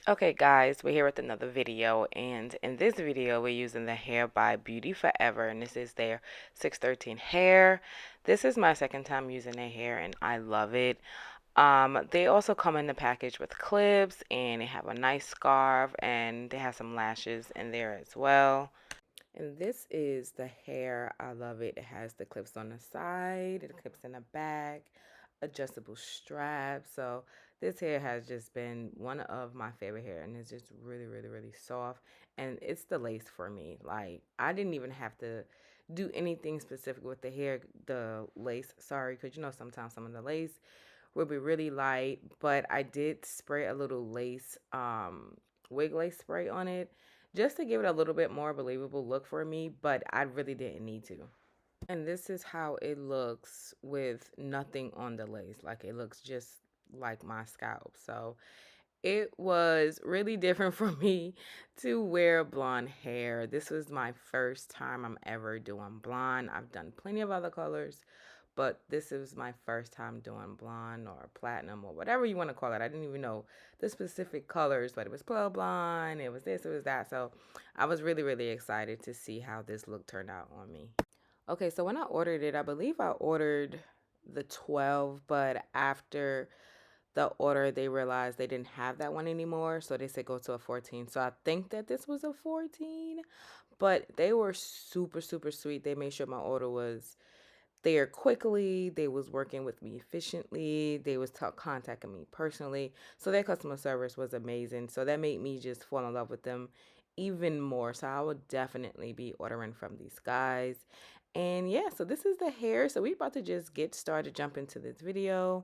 Okay guys, we're here with another video, and in this video we're using the hair by Beauty Forever, and this is their 613 hair. This is my second time using their hair and I love it. They also come in the package with clips, and they have a nice scarf, and they have some lashes in there as well. And this is the hair. I love it. It has the clips on the side, the clips in the back, adjustable straps. So this hair has just been one of my favorite hair, and it's just really, really, really soft. And it's the lace for me. Like, I didn't even have to do anything specific with the hair, the lace, sorry, because you know sometimes some of the lace will be really light, but I did spray a little lace, wig lace spray on it just to give it a little bit more believable look for me, but I really didn't need to. And this is how it looks with nothing on the lace. Like, it looks just like my scalp. So it was really different for me to wear blonde hair. This was my first time I'm ever doing blonde. I've done plenty of other colors, but this is my first time doing blonde or platinum or whatever you want to call it. I didn't even know the specific colors, but it was pearl blonde, it was this, it was that. So I was really, really excited to see how this look turned out on me. Okay, so when I ordered it, I believe I ordered the 12, but after the order, they realized they didn't have that one anymore, so they said go to a 14. So I think that this was a 14, but they were super, super sweet. They made sure my order was there quickly. They was working with me efficiently. They was contacting me personally. So their customer service was amazing. So that made me just fall in love with them even more. So I would definitely be ordering from these guys. And yeah, so this is the hair. So we about to just get started, jump into this video,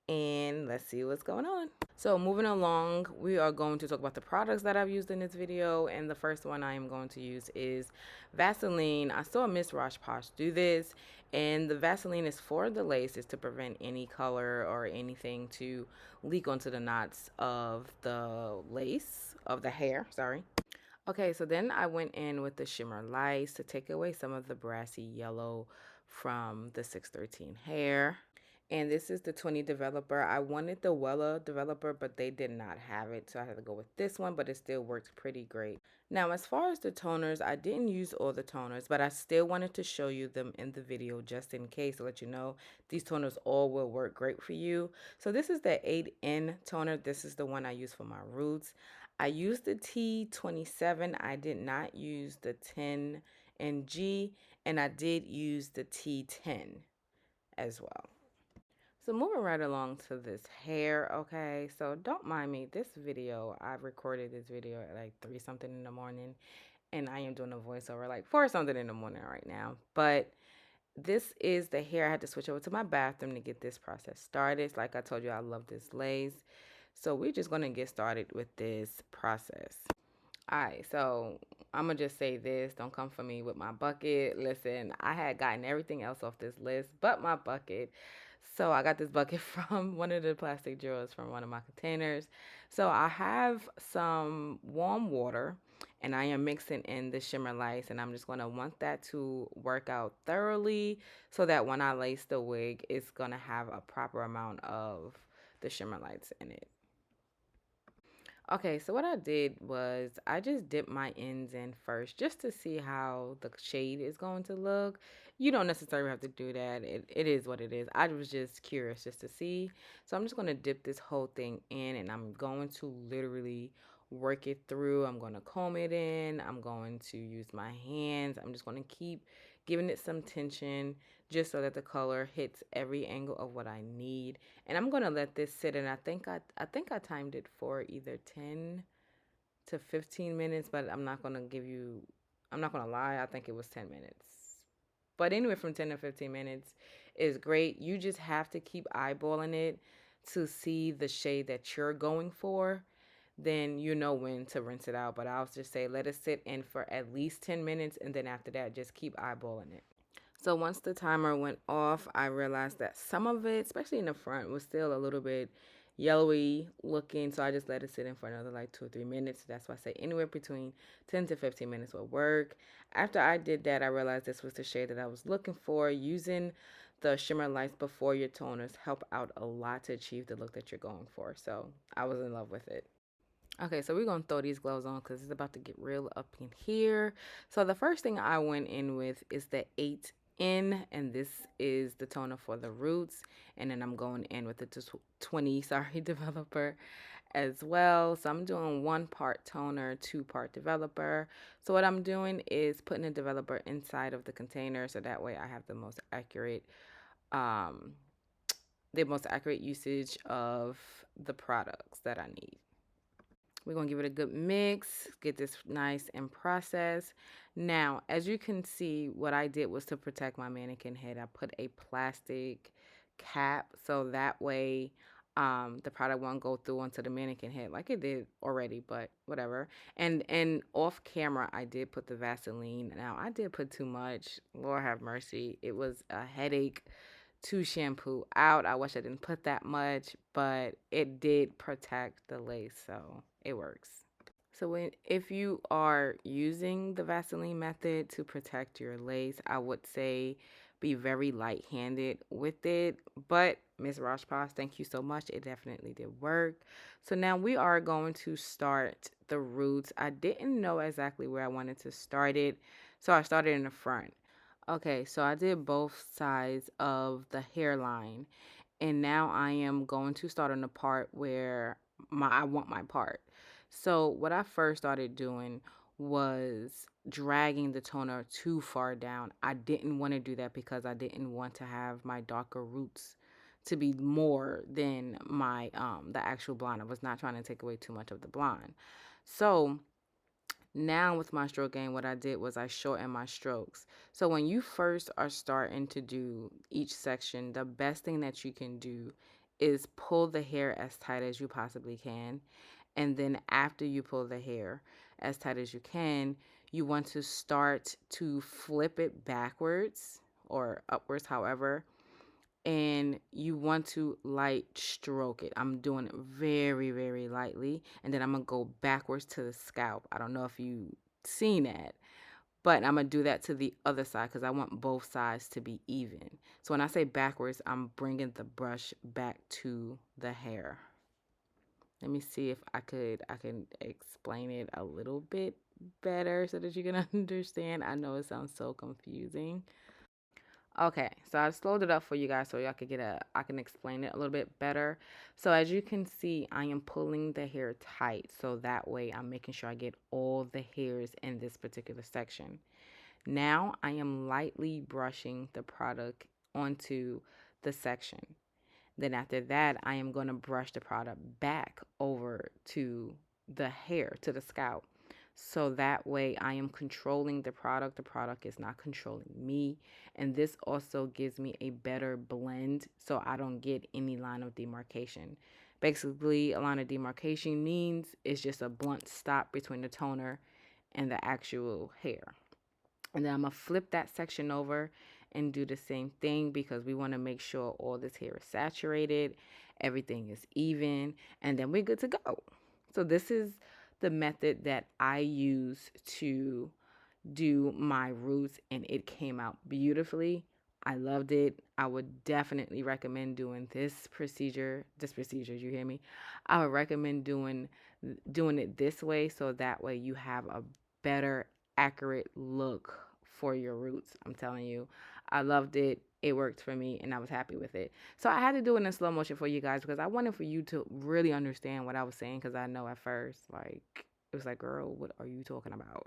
and let's see what's going on. So moving along, we are going to talk about the products that I've used in this video, and the first one I am going to use is Vaseline. I saw Miss Posh do this, and the Vaseline is for the lace, is to prevent any color or anything to leak onto the knots of the lace, of the hair, sorry. Okay, so then I went in with the Shimmer Lights to take away some of the brassy yellow from the 613 hair. And this is the 20 developer. I wanted the Wella developer, but they did not have it, so I had to go with this one, but it still worked pretty great. Now, as far as the toners, I didn't use all the toners, but I still wanted to show you them in the video just in case to let you know these toners all will work great for you. So this is the 8N toner. This is the one I use for my roots. I used the T27. I did not use the 10NG, and I did use the T10 as well. So moving right along to this hair, okay, so don't mind me. This video, I recorded this video at like 3 something in the morning, and I am doing a voiceover like 4 something in the morning right now. But this is the hair. I had to switch over to my bathroom to get this process started. Like I told you, I love this lace. So we're just going to get started with this process. Alright, so I'm going to just say this. Don't come for me with my bucket. Listen, I had gotten everything else off this list but my bucket. So I got this bucket from one of the plastic drawers from one of my containers. So I have some warm water, and I am mixing in the Shimmer Lights, and I'm just going to want that to work out thoroughly so that when I lace the wig, it's going to have a proper amount of the Shimmer Lights in it. Okay, so what I did was I just dipped my ends in first just to see how the shade is going to look. You don't necessarily have to do that. It is what it is. I was just curious just to see. So I'm just going to dip this whole thing in, and I'm going to literally work it through. I'm going to comb it in. I'm going to use my hands. I'm just going to keep giving it some tension just so that the color hits every angle of what I need. And I'm gonna let this sit, and I think I timed it for either 10 to 15 minutes, but I'm not gonna lie, I think it was 10 minutes. But anywhere from 10 to 15 minutes is great. You just have to keep eyeballing it to see the shade that you're going for. Then you know when to rinse it out. But I'll just say let it sit in for at least 10 minutes, and then after that, just keep eyeballing it. So once the timer went off, I realized that some of it, especially in the front, was still a little bit yellowy looking. So I just let it sit in for another like 2 or 3 minutes. That's why I say anywhere between 10 to 15 minutes will work. After I did that, I realized this was the shade that I was looking for, using the Shimmer Lights before your toners help out a lot to achieve the look that you're going for. So I was in love with it. Okay, so we're gonna throw these gloves on because it's about to get real up in here. So the first thing I went in with is the 8N, and this is the toner for the roots. And then I'm going in with the 20, sorry, developer as well. So I'm doing 1 part toner, 2 part developer. So what I'm doing is putting the developer inside of the container, so that way I have um, the most accurate usage of the products that I need. We're going to give it a good mix, get this nice and processed. Now, as you can see, what I did was to protect my mannequin head. I put a plastic cap so that way the product won't go through onto the mannequin head like it did already, but whatever. And off camera, I did put the Vaseline. Now, I did put too much. Lord have mercy. It was a headache to shampoo out. I wish I didn't put that much, but it did protect the lace, so it works. So if you are using the Vaseline method to protect your lace, I would say be very light-handed with it. But Ms. Rajpal, thank you so much. It definitely did work. So now we are going to start the roots. I didn't know exactly where I wanted to start it, so I started in the front. Okay, so I did both sides of the hairline, and now I am going to start on the part where I want my part. So what I first started doing was dragging the toner too far down. I didn't want to do that because I didn't want to have my darker roots to be more than my the actual blonde. I was not trying to take away too much of the blonde. So now with my stroke game, what I did was I shortened my strokes. So when you first are starting to do each section, the best thing that you can do is pull the hair as tight as you possibly can. And then after you pull the hair as tight as you can, you want to start to flip it backwards or upwards, however, and you want to light stroke it. I'm doing it very, very lightly, and then I'm gonna go backwards to the scalp. I don't know if you seen that, but I'm gonna do that to the other side because I want both sides to be even. So when I say backwards, I'm bringing the brush back to the hair. Let me see if I can explain it a little bit better so that you can understand. I know it sounds so confusing. Okay, so I slowed it up for you guys so y'all could I can explain it a little bit better. So as you can see, I am pulling the hair tight. So that way I'm making sure I get all the hairs in this particular section. Now I am lightly brushing the product onto the section. Then after that, I am going to brush the product back over to the hair, to the scalp. So that way I am controlling the product. The product is not controlling me. And this also gives me a better blend so I don't get any line of demarcation. Basically, a line of demarcation means it's just a blunt stop between the toner and the actual hair. And then I'm going to flip that section over and do the same thing because we want to make sure all this hair is saturated, everything is even, and then we're good to go. So this is the method that I use to do my roots, and it came out beautifully. I loved it. I would definitely recommend doing this procedure, you hear me? I would recommend doing it this way so that way you have a better accurate look for your roots. I'm telling you, I loved it. It worked for me and I was happy with it. So I had to do it in slow motion for you guys because I wanted for you to really understand what I was saying because I know at first, like, it was like, girl, what are you talking about?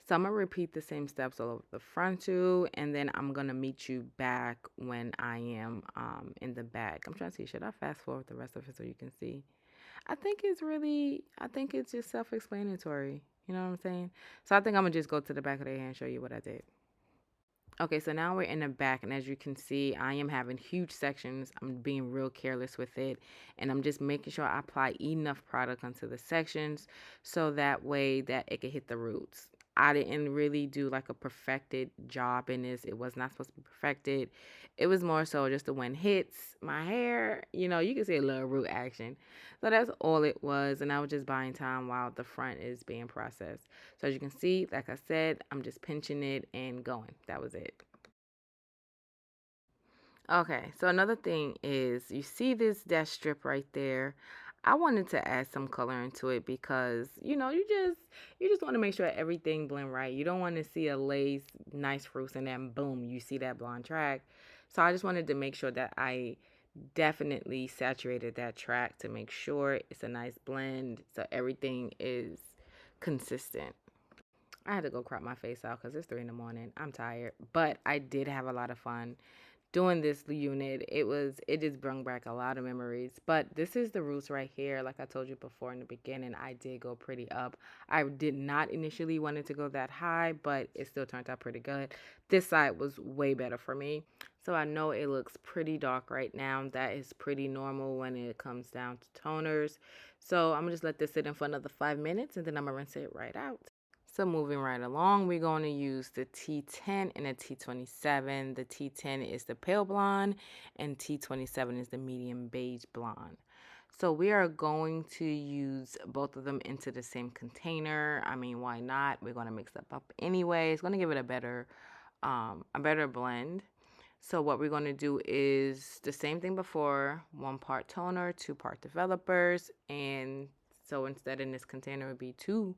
So I'm going to repeat the same steps all over the front too, and then I'm going to meet you back when I am in the back. I'm trying to see, should I fast forward the rest of it so you can see? I think it's just self-explanatory. You know what I'm saying? So I think I'm going to just go to the back of the hair and show you what I did. Okay, so now we're in the back, and as you can see, I am having huge sections. I'm being real careless with it, and I'm just making sure I apply enough product onto the sections so that way that it can hit the roots. I didn't really do like a perfected job in this. It was not supposed to be perfected. It was more so just the when hits my hair, you can see a little root action. So that's all it was, and I was just buying time while the front is being processed. So as you can see, like I said, I'm just pinching it and going. That was it. Okay, so another thing is you see this dash strip right there. I wanted to add some color into it because you just want to make sure everything blend right. You don't want to see a lace nice fruits and then boom, you see that blonde track. So I just wanted to make sure that I definitely saturated that track to make sure it's a nice blend so everything is consistent. I had to go crop my face out because it's 3 in the morning. I'm tired, but I did have a lot of fun doing this unit. It just brought back a lot of memories. But this is the roots right here. Like I told you before in the beginning, I did go pretty up. I did not initially want it to go that high, but it still turned out pretty good. This side was way better for me. So I know it looks pretty dark right now. That is pretty normal when it comes down to toners. So I'm gonna just let this sit in for another 5 minutes and then I'm gonna rinse it right out. So moving right along, we're going to use the T10 and the T27. The T10 is the pale blonde and T27 is the medium beige blonde. So we are going to use both of them into the same container. I mean, why not? We're going to mix them up anyway. It's going to give it a better blend. So what we're going to do is the same thing before, 1 part toner, 2 part developers, and so instead in this container it would be 2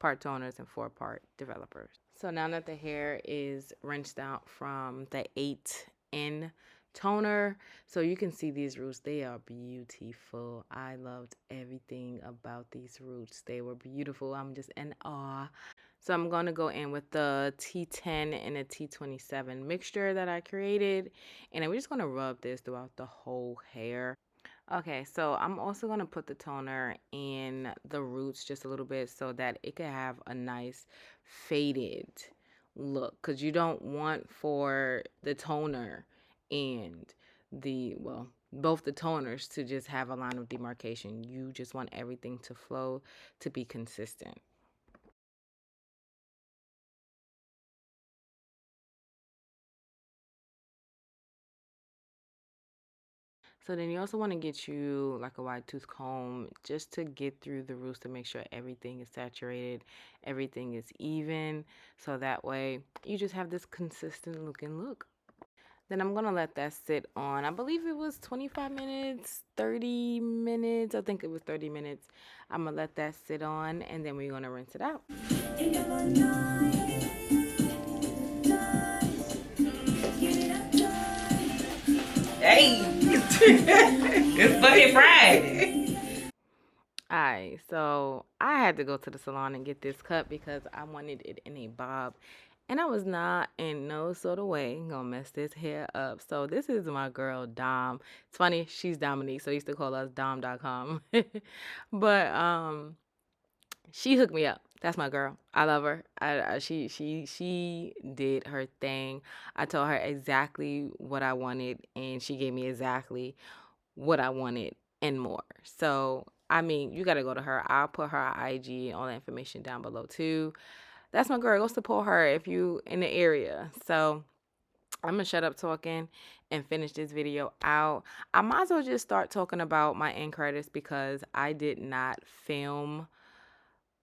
part toners and 4 part developers. So now that the hair is rinsed out from the 8N toner, so you can see these roots, they are beautiful. I loved everything about these roots. They were beautiful. I'm just in awe. So I'm going to go in with the T10 and the T27 mixture that I created, and we're just going to rub this throughout the whole hair. Okay, so I'm also going to put the toner in the roots just a little bit so that it could have a nice faded look, because you don't want for the toner and both the toners to just have a line of demarcation. You just want everything to flow, to be consistent. So then you also want to get you like a wide tooth comb just to get through the roots to make sure everything is saturated, everything is even. So that way you just have this consistent looking look. Then I'm going to let that sit on, I believe it was 25 minutes, 30 minutes. I think it was 30 minutes. I'm going to let that sit on and then we're going to rinse it out. Hey, it's Bucket Friday. Alright, so I had to go to the salon and get this cut because I wanted it in a bob. And I was not in no sort of way gonna mess this hair up. So this is my girl Dom. It's funny, she's Dominique, so I used to call us Dom.com. But she hooked me up. That's my girl. I love her. She did her thing. I told her exactly what I wanted and she gave me exactly what I wanted and more. So, I mean, you got to go to her. I'll put her IG and all that information down below too. That's my girl. Go support her if you in the area. So, I'm going to shut up talking and finish this video out. I might as well just start talking about my end credits because I did not film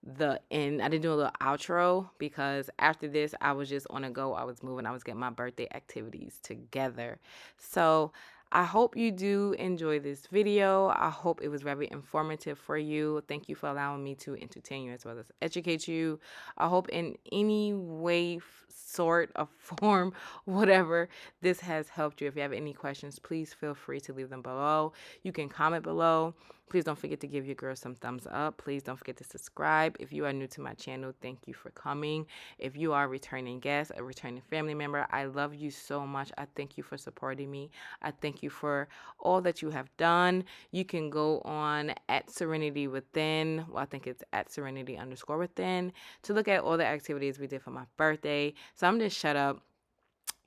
the end. I didn't do a little outro because after this I was just on a go. I was moving. I was getting my birthday activities together. So I hope you do enjoy this video. I hope it was very informative for you. Thank you for allowing me to entertain you as well as educate you. I hope in any way, sort of form, whatever, this has helped you. If you have any questions, please feel free to leave them below. You can comment below. Please don't forget to give your girl some thumbs up. Please don't forget to subscribe. If you are new to my channel, thank you for coming. If you are a returning guest, a returning family member, I love you so much. I thank you for supporting me. I thank you for all that you have done. You can go on at Serenity Within. Well, I think it's at Serenity_Within to look at all the activities we did for my birthday. So I'm just shut up.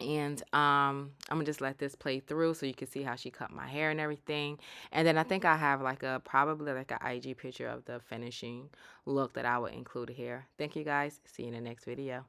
And I'm gonna just let this play through so you can see how she cut my hair and everything. And then I think I have probably like a IG picture of the finishing look that I will include here. Thank you guys. See you in the next video.